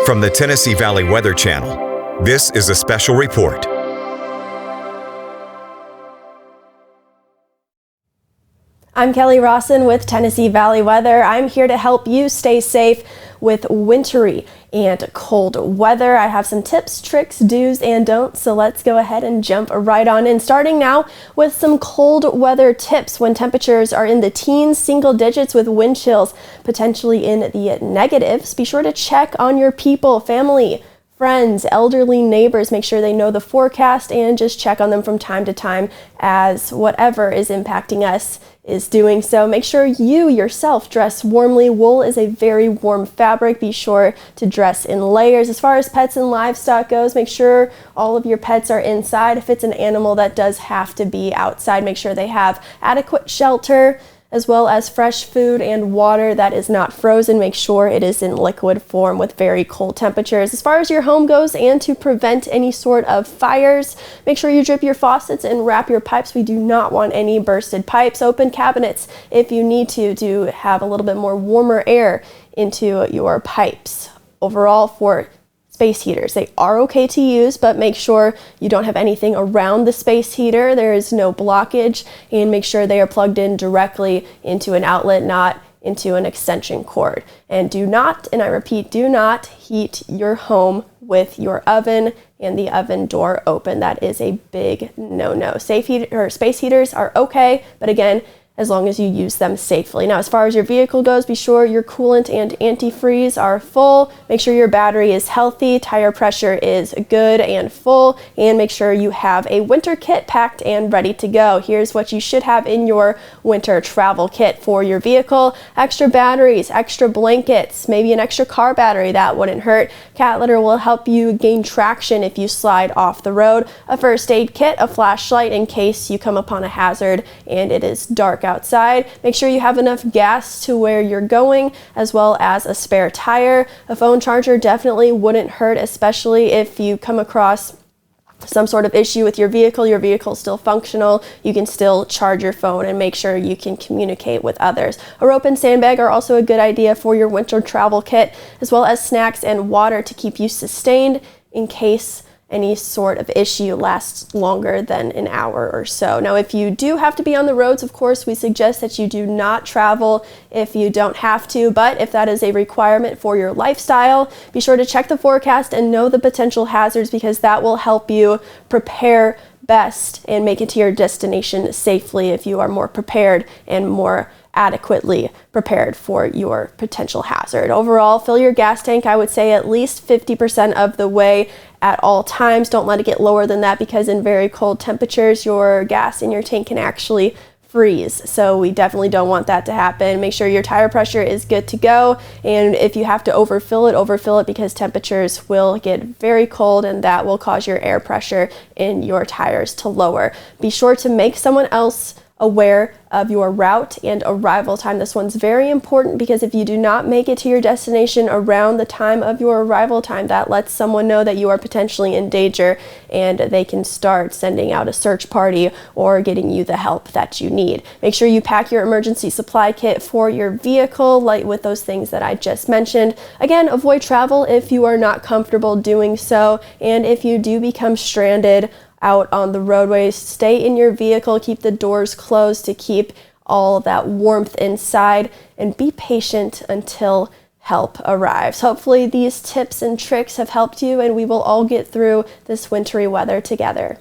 From the Tennessee Valley Weather Channel, this is a special report. I'm Kelli Rosson with Tennessee Valley Weather. I'm here to help you stay safe with wintry and cold weather. I have some tips, tricks, do's, and don'ts, so let's go ahead and jump right on in. Starting now with some cold weather tips. When temperatures are in the teens, single digits with wind chills potentially in the negatives, be sure to check on your people, family, friends, elderly neighbors. Make sure they know the forecast and just check on them from time to time as whatever is impacting us is doing so. Make sure you yourself dress warmly. Wool is a very warm fabric. Be sure to dress in layers. As far as pets and livestock goes, make sure all of your pets are inside. If it's an animal that does have to be outside, make sure they have adequate shelter, as well as fresh food and water that is not frozen. Make sure it is in liquid form with very cold temperatures. As far as your home goes, and to prevent any sort of fires, make sure you drip your faucets and wrap your pipes. We do not want any bursted pipes. Open cabinets if you need to have a little bit more warmer air into your pipes. Overall, for space heaters, they are okay to use, but make sure you don't have anything around the space heater. There is no blockage, and make sure they are plugged in directly into an outlet, not into an extension cord. And do not, and I repeat, do not heat your home with your oven and the oven door open. That is a big no-no. Space heaters are okay, but again, as long as you use them safely. Now, as far as your vehicle goes, be sure your coolant and antifreeze are full. Make sure your battery is healthy, tire pressure is good and full, and make sure you have a winter kit packed and ready to go. Here's what you should have in your winter travel kit for your vehicle: extra batteries, extra blankets, maybe an extra car battery, that wouldn't hurt. Cat litter will help you gain traction if you slide off the road. A first aid kit, a flashlight in case you come upon a hazard and it is dark outside. Make sure you have enough gas to where you're going, as well as a spare tire. A phone charger definitely wouldn't hurt, especially if you come across some sort of issue with your vehicle is still functional. You can still charge your phone and make sure you can communicate with others. A rope and sandbag are also a good idea for your winter travel kit, as well as snacks and water to keep you sustained in case any sort of issue lasts longer than an hour or so. Now, if you do have to be on the roads, of course, we suggest that you do not travel if you don't have to, but if that is a requirement for your lifestyle, be sure to check the forecast and know the potential hazards, because that will help you prepare best and make it to your destination safely if you are more prepared and more adequately prepared for your potential hazard. Overall, fill your gas tank, I would say, at least 50% of the way at all times. Don't let it get lower than that, because in very cold temperatures, your gas in your tank can actually freeze. So we definitely don't want that to happen. Make sure your tire pressure is good to go. And if you have to overfill it, because temperatures will get very cold and that will cause your air pressure in your tires to lower. Be sure to make someone else aware of your route and arrival time. This one's very important, because if you do not make it to your destination around the time of your arrival time, that lets someone know that you are potentially in danger, and they can start sending out a search party or getting you the help that you need. Make sure you pack your emergency supply kit for your vehicle, like with those things that I just mentioned. Again, avoid travel if you are not comfortable doing so, and if you do become stranded out on the roadways, stay in your vehicle, keep the doors closed to keep all that warmth inside, and be patient until help arrives. Hopefully these tips and tricks have helped you, and we will all get through this wintry weather together.